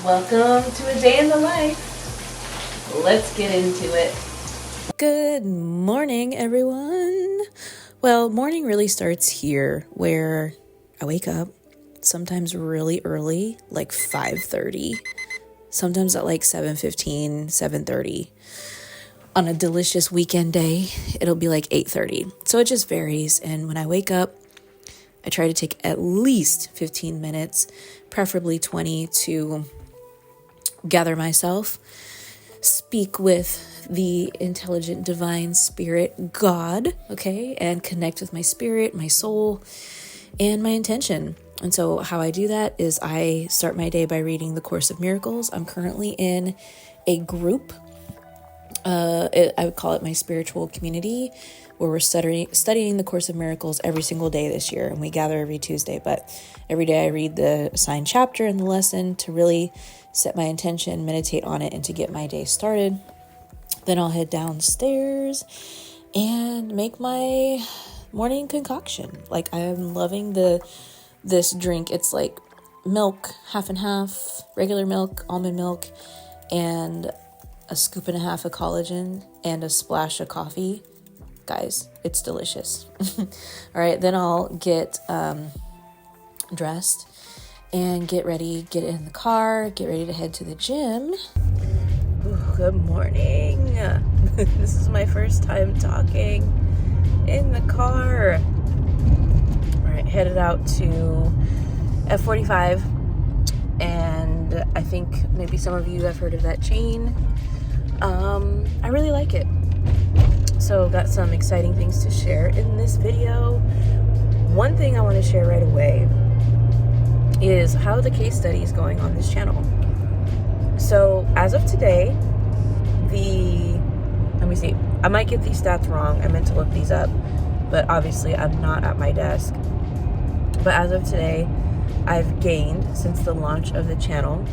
Welcome to a day in the life. Let's get into it. Good morning, everyone. Well, morning really starts here where I wake up, sometimes really early, like 5:30, sometimes at like 7:15, 7:30. On a delicious weekend day, it'll be like 8:30. So it just varies. And when I wake up, I try to take at least 15 minutes, preferably 20, to gather myself, speak with the intelligent divine spirit, God, okay, and connect with my spirit, my soul, and my intention. And so how I do that is I start my day by reading the Course of Miracles. I'm currently in a group. I would call it my spiritual community, where we're studying the Course of Miracles every single day this year, and we gather every Tuesday. But every day I read the assigned chapter in the lesson to really set my intention, meditate on it, and to get my day started. Then I'll head downstairs and make my morning concoction. Like, I'm loving this drink. It's like milk, half and half, regular milk, almond milk, and a scoop and a half of collagen and a splash of coffee. Guys, it's delicious. All right, then I'll get dressed and get ready, get in the car, get ready to head to the gym. Ooh, good morning. This is my first time talking in the car. All right, headed out to F45, and I think maybe some of you have heard of that chain. I really like it. So got some exciting things to share in this video. One thing I want to share right away is how the case study is going on this channel. So as of today, let me see, I might get these stats wrong. I meant to look these up, but obviously I'm not at my desk. But as of today, I've gained, since the launch of the channel,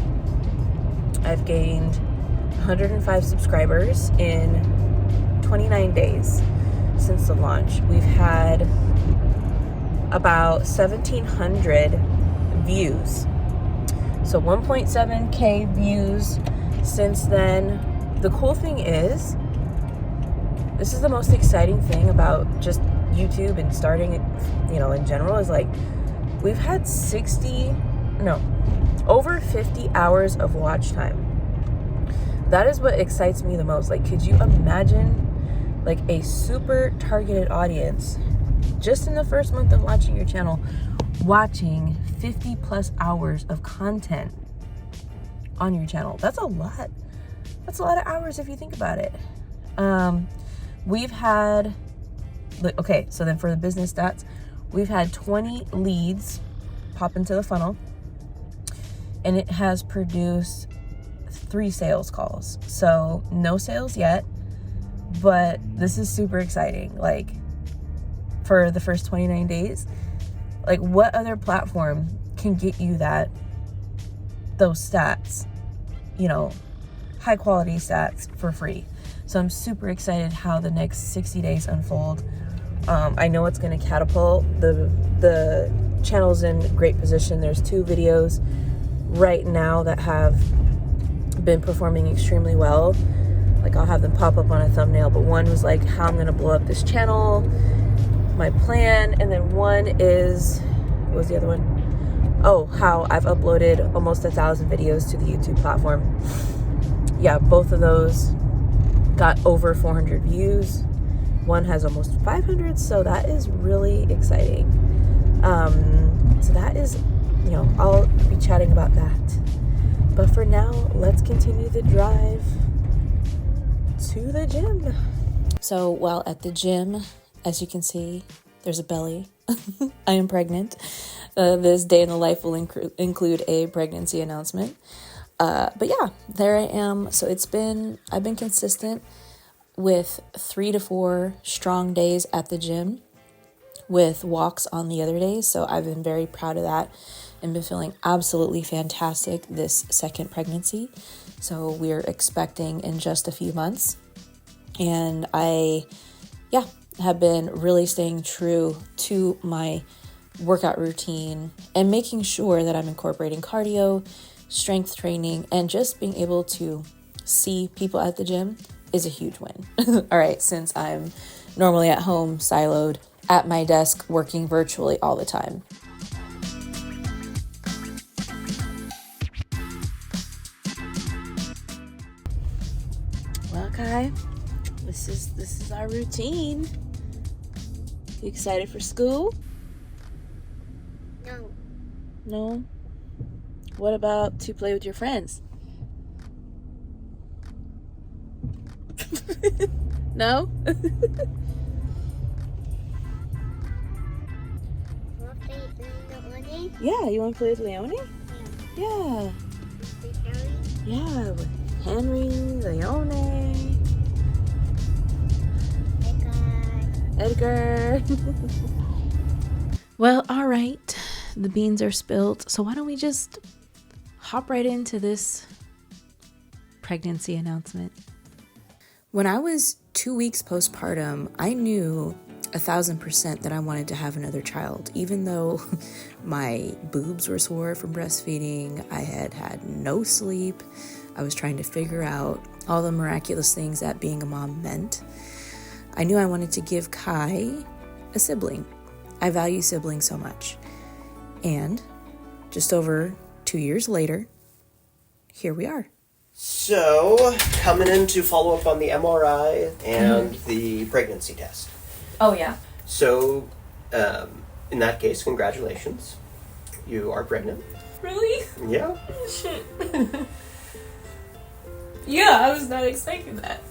I've gained 105 subscribers in 29 days since the launch. We've had about 1,700 views. So 1.7K views since then. The cool thing is, this is the most exciting thing about just YouTube and starting it, in general, is like, we've had over 50 hours of watch time. That is what excites me the most. Like, could you imagine like a super targeted audience just in the first month of launching your channel, watching 50 plus hours of content on your channel? That's a lot. That's a lot of hours if you think about it. We've had, okay, so then for the business stats, we've had 20 leads pop into the funnel, and it has produced 3 sales calls. So no sales yet, but this is super exciting. Like, for the first 29 days, like, what other platform can get you those stats, high quality stats for free? So I'm super excited how the next 60 days unfold. I know it's going to catapult the channel's in great position. There's 2 videos right now that have been performing extremely well. Like, I'll have them pop up on a thumbnail, but one was like how I'm going to blow up this channel, my plan, and then one is, what was the other one? Oh, how I've uploaded almost 1,000 videos to the YouTube platform. Yeah, both of those got over 400 views. One has almost 500, so that is really exciting. So that is, I'll be chatting about that. But for now, let's continue the drive to the gym. So while at the gym, as you can see, there's a belly. I am pregnant. This day in the life will include a pregnancy announcement. But yeah, there I am. So I've been consistent with 3 to 4 strong days at the gym, with walks on the other days. So I've been very proud of that and been feeling absolutely fantastic this second pregnancy. So we're expecting in just a few months. And I have been really staying true to my workout routine and making sure that I'm incorporating cardio, strength training, and just being able to see people at the gym is a huge win. All right, since I'm normally at home, siloed, at my desk, working virtually all the time. Well, Kai, this is our routine. You excited for school? No. No? What about to play with your friends? No? Want to play Leone? Yeah, you want to play with Leone? Yeah. Yeah, with Henry, Leone, Edgar. Well, all right. The beans are spilled. So why don't we just hop right into this pregnancy announcement? When I was 2 weeks postpartum, I knew 1,000% that I wanted to have another child. Even though my boobs were sore from breastfeeding, I had had no sleep. I was trying to figure out all the miraculous things that being a mom meant. I knew I wanted to give Kai a sibling. I value siblings so much. And just over 2 years later, here we are. So, coming in to follow up on the MRI and the pregnancy test. Oh, yeah. So, in that case, congratulations. You are pregnant. Really? Yeah. Shit. Yeah, I was not expecting that.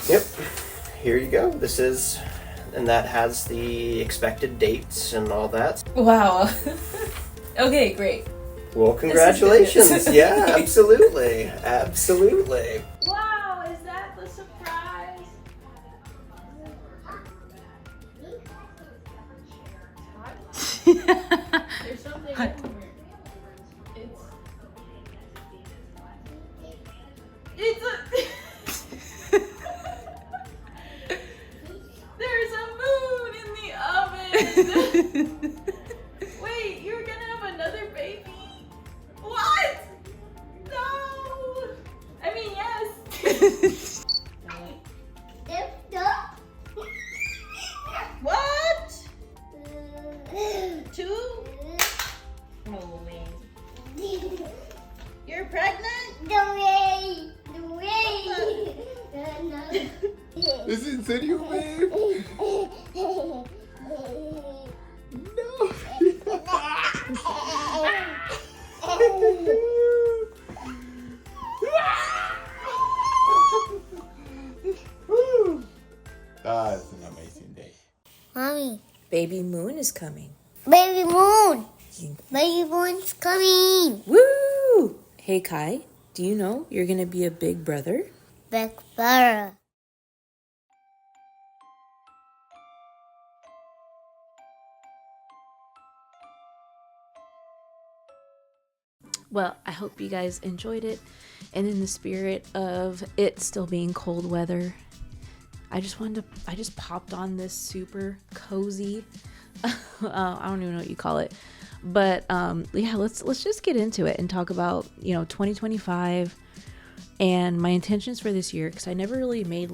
Yep. Here you go. This is, and that has the expected dates and all that. Wow. Okay, great. Well, congratulations. Yeah, absolutely. Absolutely. Wow, is that the surprise? There's something everywhere. It's a There's a moon in the oven. Wait, you're gonna have another baby? What? No. I mean, yes. What? 2? No way. You're pregnant? Is it video, babe? No. That's an amazing day. Mommy, Baby Moon is coming. baby moon. Baby moon's coming. Woo! Hey, Kai, do you know you're going to be a big brother? Back butter. Well, I hope you guys enjoyed it. And in the spirit of it still being cold weather, I just popped on this super cozy, I don't even know what you call it. But yeah, let's just get into it and talk about, 2025 and my intentions for this year. Because I never really made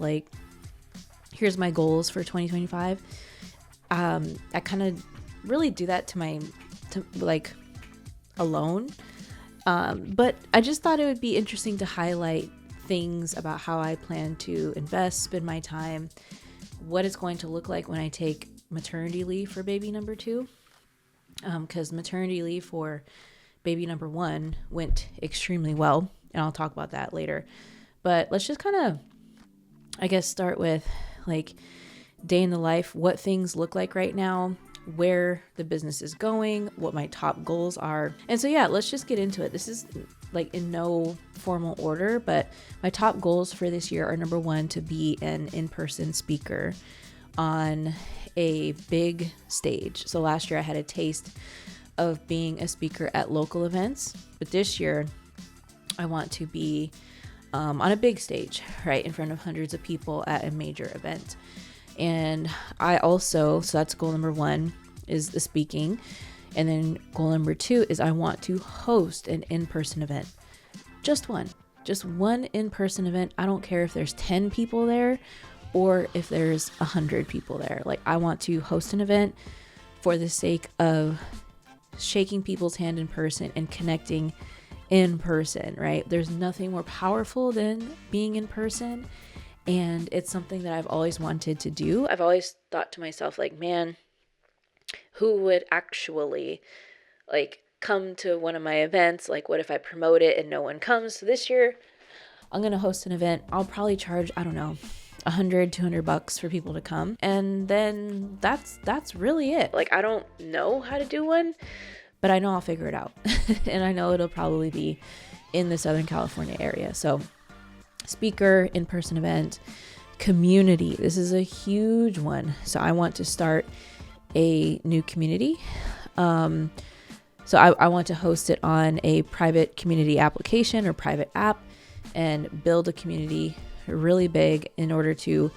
here's my goals for 2025. I kind of really do that to alone. But I just thought it would be interesting to highlight things about how I plan to invest, spend my time, what it's going to look like when I take maternity leave for baby number 2. Because maternity leave for baby number 1 went extremely well, and I'll talk about that later. But let's just kind of, I guess, start with day in the life, what things look like right now, where the business is going, what my top goals are. And so yeah, let's just get into it. This is in no formal order, but my top goals for this year are: number 1, to be an in-person speaker on a big stage. So last year I had a taste of being a speaker at local events, but this year I want to be on a big stage, right in front of hundreds of people at a major event. And I also, so that's goal number 1, is the speaking. And then goal number 2 is I want to host an in-person event. Just one in-person event. I don't care if there's 10 people there or if there's 100 people there. Like, I want to host an event for the sake of shaking people's hand in person and connecting in person, right? There's nothing more powerful than being in person. And it's something that I've always wanted to do. I've always thought to myself, like, man, who would actually like come to one of my events? Like, what if I promote it and no one comes? So this year I'm going to host an event. I'll probably charge, I don't know, $100-$200 for people to come. And then that's really it. Like, I don't know how to do one, but I know I'll figure it out. And I know it'll probably be in the Southern California area. So speaker, in-person event, community. This is a huge one. So I want to start a new community. So I want to host it on a private community application or private app and build a community really big in order to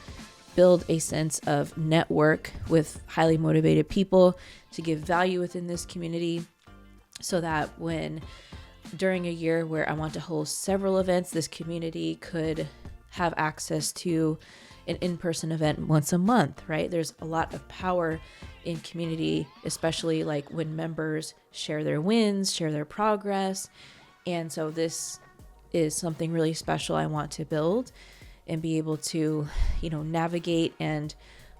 build a sense of network with highly motivated people to give value within this community, so that when during a year where I want to host several events, this community could have access to an in-person event once a month, right? There's a lot of power in community, especially like when members share their wins, share their progress. And so this is something really special I want to build and be able to, navigate and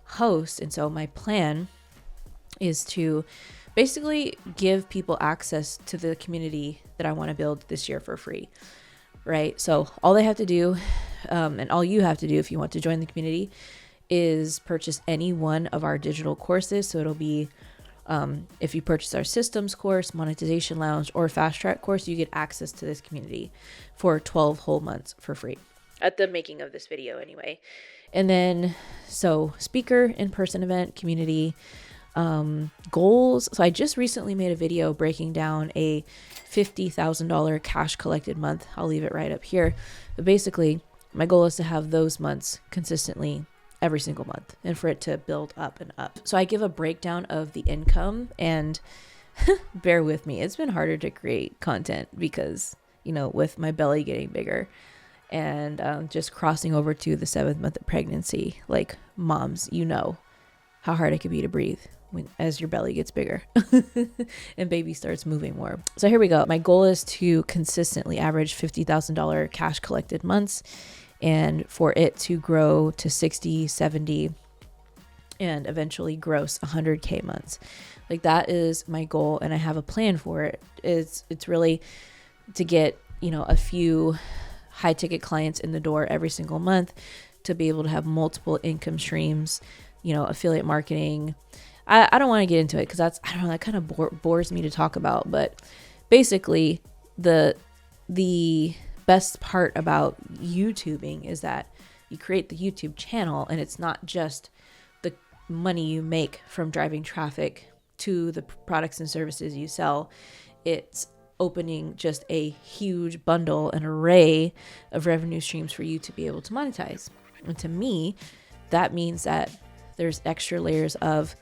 host. And so my plan is to basically give people access to the community that I want to build this year for free, right? So all they have to do, and all you have to do if you want to join the community, is purchase any one of our digital courses. So it'll be, if you purchase our systems course, Monetization Lounge, or Fast Track course, you get access to this community for 12 whole months for free at the making of this video anyway. And then, so speaker, in-person event, community, goals. So I just recently made a video breaking down a $50,000 cash collected month. I'll leave it right up here. But basically, my goal is to have those months consistently every single month and for it to build up and up. So I give a breakdown of the income, and bear with me. It's been harder to create content because, with my belly getting bigger and just crossing over to the 7th month of pregnancy, like moms, how hard it could be to breathe as your belly gets bigger and baby starts moving more. So here we go. My goal is to consistently average $50,000 cash collected months, and for it to grow to 60, 70, and eventually gross 100K months. Like, that is my goal, and I have a plan for it. It's really to get, a few high ticket clients in the door every single month, to be able to have multiple income streams, affiliate marketing. I don't want to get into it because that kind of bores me to talk about. But basically, the best part about YouTubing is that you create the YouTube channel, and it's not just the money you make from driving traffic to the products and services you sell. It's opening just a huge bundle, an array of revenue streams for you to be able to monetize. And to me, that means that there's extra layers of,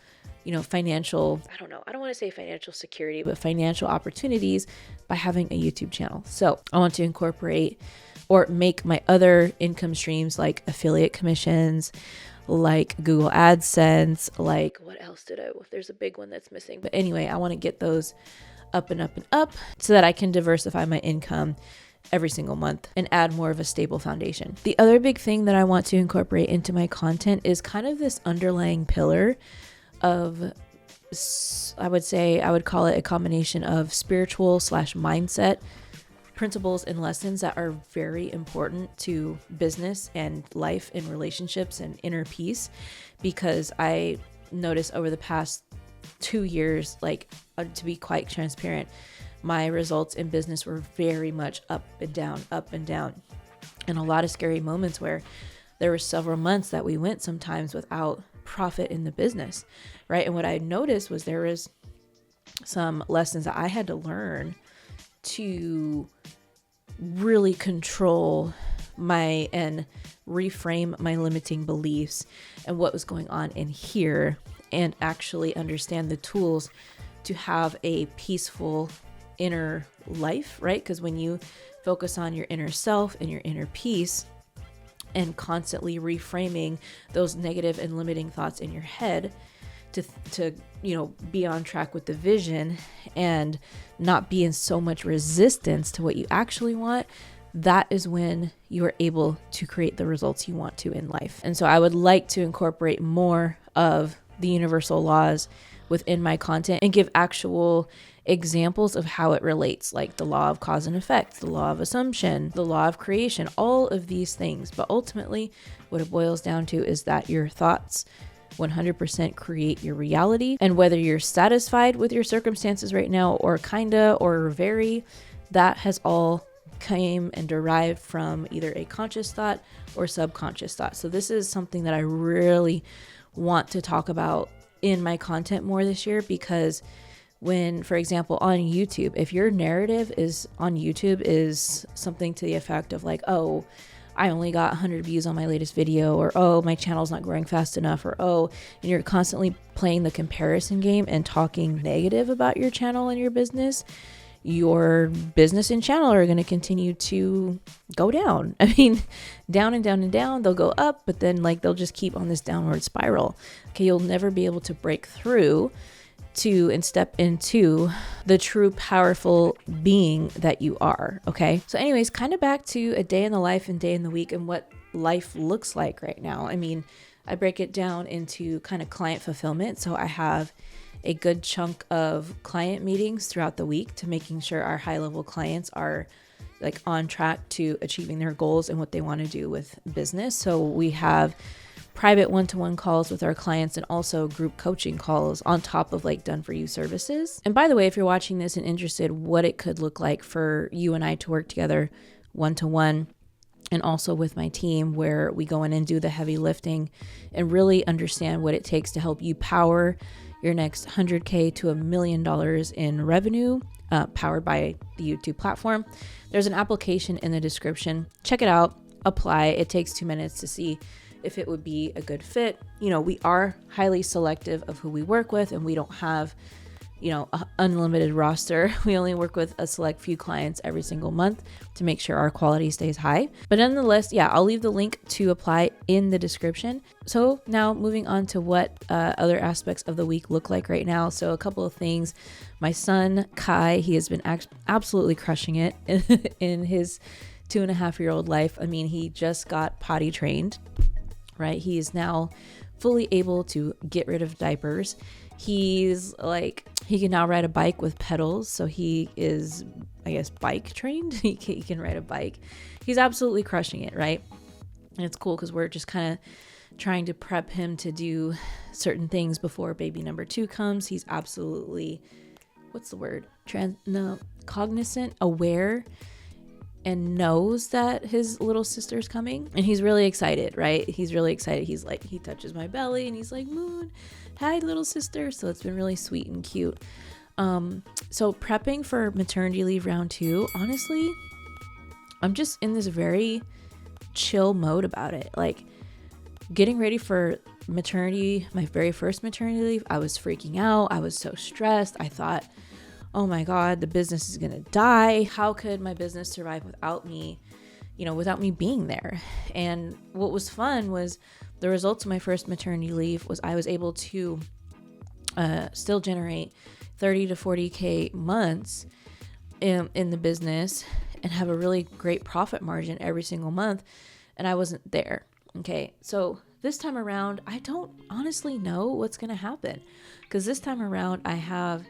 financial, I don't want to say financial security, but financial opportunities by having a YouTube channel. So I want to incorporate or make my other income streams like affiliate commissions, like Google AdSense, like what else there's a big one that's missing. But anyway, I want to get those up and up and up so that I can diversify my income every single month and add more of a stable foundation. The other big thing that I want to incorporate into my content is kind of this underlying pillar of, I would call it a combination of spiritual / mindset principles and lessons that are very important to business and life and relationships and inner peace, because I noticed over the past 2 years, to be quite transparent, my results in business were very much up and down, and a lot of scary moments where there were several months that we went sometimes without profit in the business, right? And what I noticed was there was some lessons that I had to learn to really control and reframe my limiting beliefs and what was going on in here, and actually understand the tools to have a peaceful inner life, right? Because when you focus on your inner self and your inner peace and constantly reframing those negative and limiting thoughts in your head to be on track with the vision and not be in so much resistance to what you actually want, that is when you are able to create the results you want to in life. And so I would like to incorporate more of the universal laws within my content and give actual examples of how it relates, like the law of cause and effect, the law of assumption, the law of creation, all of these things. But ultimately, what it boils down to is that your thoughts 100% create your reality. And whether you're satisfied with your circumstances right now or kinda or very, that has all came and derived from either a conscious thought or subconscious thought. So this is something that I really want to talk about in my content more this year, because when, for example, on YouTube, if your narrative is on YouTube is something to the effect of like, oh, I only got 100 views on my latest video, or oh, my channel's not growing fast enough, or oh, and you're constantly playing the comparison game and talking negative about your channel and your business and channel are going to continue to go down. I mean, down and down and down. They'll go up, but then like they'll just keep on this downward spiral. Okay, you'll never be able to break through to and step into the true powerful being that you are. Okay, so anyways, kind of back to a day in the life and day in the week and what life looks like right now. I mean, I break it down into kind of client fulfillment. So I have a good chunk of client meetings throughout the week to making sure our high level clients are like on track to achieving their goals and what they want to do with business. So we have private one-to-one calls with our clients and also group coaching calls on top of like done for you services. And by the way, if you're watching this and interested what it could look like for you and I to work together one-to-one and also with my team, where we go in and do the heavy lifting and really understand what it takes to help you power your next 100K to $1 million in revenue, powered by the YouTube platform. There's an application in the description. Check it out, apply. It takes 2 minutes to see if it would be a good fit. You know, we are highly selective of who we work with, and we don't have, an unlimited roster. We only work with a select few clients every single month to make sure our quality stays high. But nonetheless, I'll leave the link to apply in the description. So now moving on to what other aspects of the week look like right now. So a couple of things. My son, Kai, he has been absolutely crushing it in his 2.5-year-old life. I mean, he just got potty trained, right? He is now fully able to get rid of diapers. He's like, he can now ride a bike with pedals. So he is, I guess, bike trained. He can ride a bike. He's absolutely crushing it, right? And it's cool because we're just kind of trying to prep him to do certain things before baby number 2 comes. He's absolutely, what's the word? Cognizant, aware, and knows that his little sister's coming. And he's really excited, right? He's really excited. He's like, he touches my belly and he's like, Moon, hi, little sister. So it's been really sweet and cute. So prepping for maternity leave round 2, honestly, I'm just in this very chill mode about it. Like getting ready for maternity, my very first maternity leave, I was freaking out. I was so stressed. I thought, oh my God, the business is going to die. How could my business survive without me, without me being there? And what was fun was the results of my first maternity leave was I was able to still generate 30 to 40K months in the business and have a really great profit margin every single month. And I wasn't there. Okay. So this time around, I don't honestly know what's going to happen, because this time around I have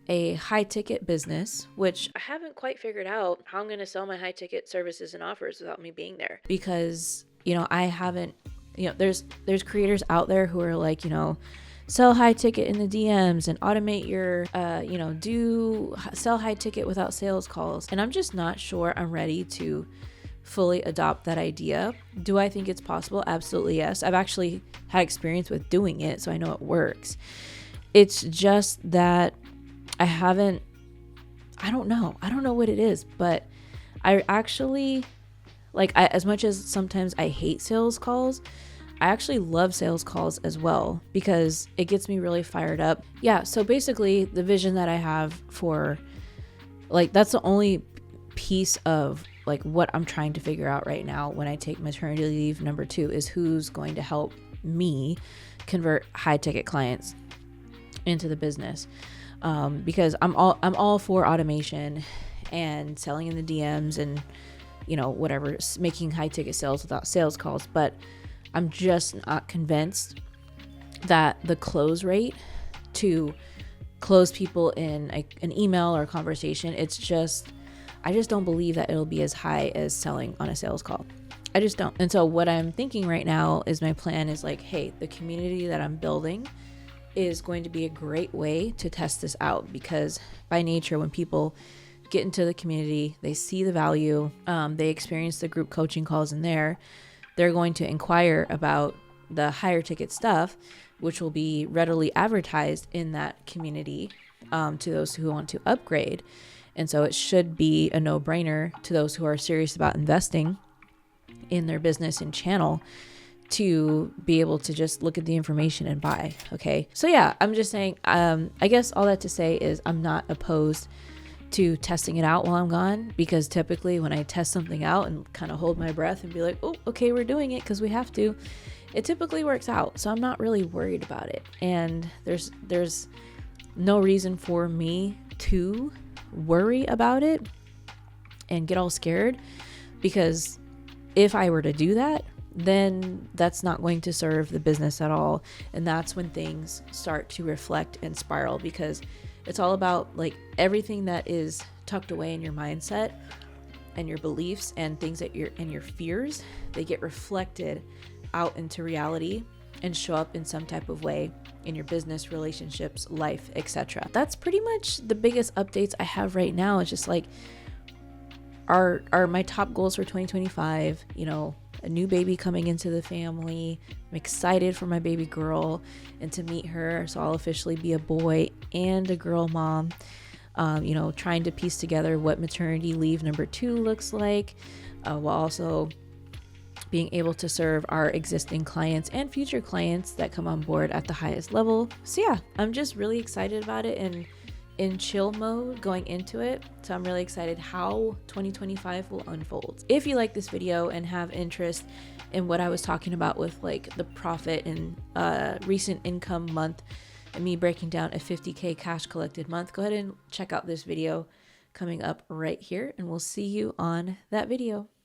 a high ticket business, which I haven't quite figured out how I'm going to sell my high ticket services and offers without me being there, because, I haven't, there's creators out there who are like, sell high ticket in the DMs and automate your, sell high ticket without sales calls. And I'm just not sure I'm ready to fully adopt that idea. Do I think it's possible? Absolutely, yes. I've actually had experience with doing it, so I know it works. It's just that I don't know what it is, but I actually, as much as sometimes I hate sales calls, I actually love sales calls as well because it gets me really fired up. Yeah, so basically the vision that I have for, like, that's the only piece of like what I'm trying to figure out right now when I take maternity leave. Number 2 is who's going to help me convert high ticket clients into the business, because I'm all for automation and selling in the DMs and, you know, whatever, making high ticket sales without sales calls. But I'm just not convinced that the close rate to close people in an email or a conversation, I just don't believe that it'll be as high as selling on a sales call. I just don't. And so what I'm thinking right now is my plan is like, hey, the community that I'm building is going to be a great way to test this out, because by nature, when people get into the community, they see the value, they experience the group coaching calls in there, they're going to inquire about the higher ticket stuff, which will be readily advertised in that community to those who want to upgrade. And so it should be a no-brainer to those who are serious about investing in their business and channel to be able to just look at the information and buy. Okay. So yeah, I'm just saying, I guess all that to say is I'm not opposed to testing it out while I'm gone, because typically when I test something out and kind of hold my breath and be like, oh, okay, we're doing it because we have to, it typically works out. So I'm not really worried about it. And there's no reason for me to worry about it and get all scared, because if I were to do that, then that's not going to serve the business at all. And that's when things start to reflect and spiral, because it's all about like everything that is tucked away in your mindset and your beliefs and things that your fears, they get reflected out into reality and show up in some type of way in your business, relationships, life, etc. That's pretty much the biggest updates I have right now. It's just like are my top goals for 2025, you know, a new baby coming into the family. I'm excited for my baby girl and to meet her. So I'll officially be a boy and a girl mom. You know, trying to piece together what maternity leave number 2 looks like, while also being able to serve our existing clients and future clients that come on board at the highest level. So yeah, I'm just really excited about it and in chill mode going into it. So I'm really excited how 2025 will unfold. If you like this video and have interest in what I was talking about with like the profit and recent income month and me breaking down a 50K cash collected month, go ahead and check out this video coming up right here, and we'll see you on that video.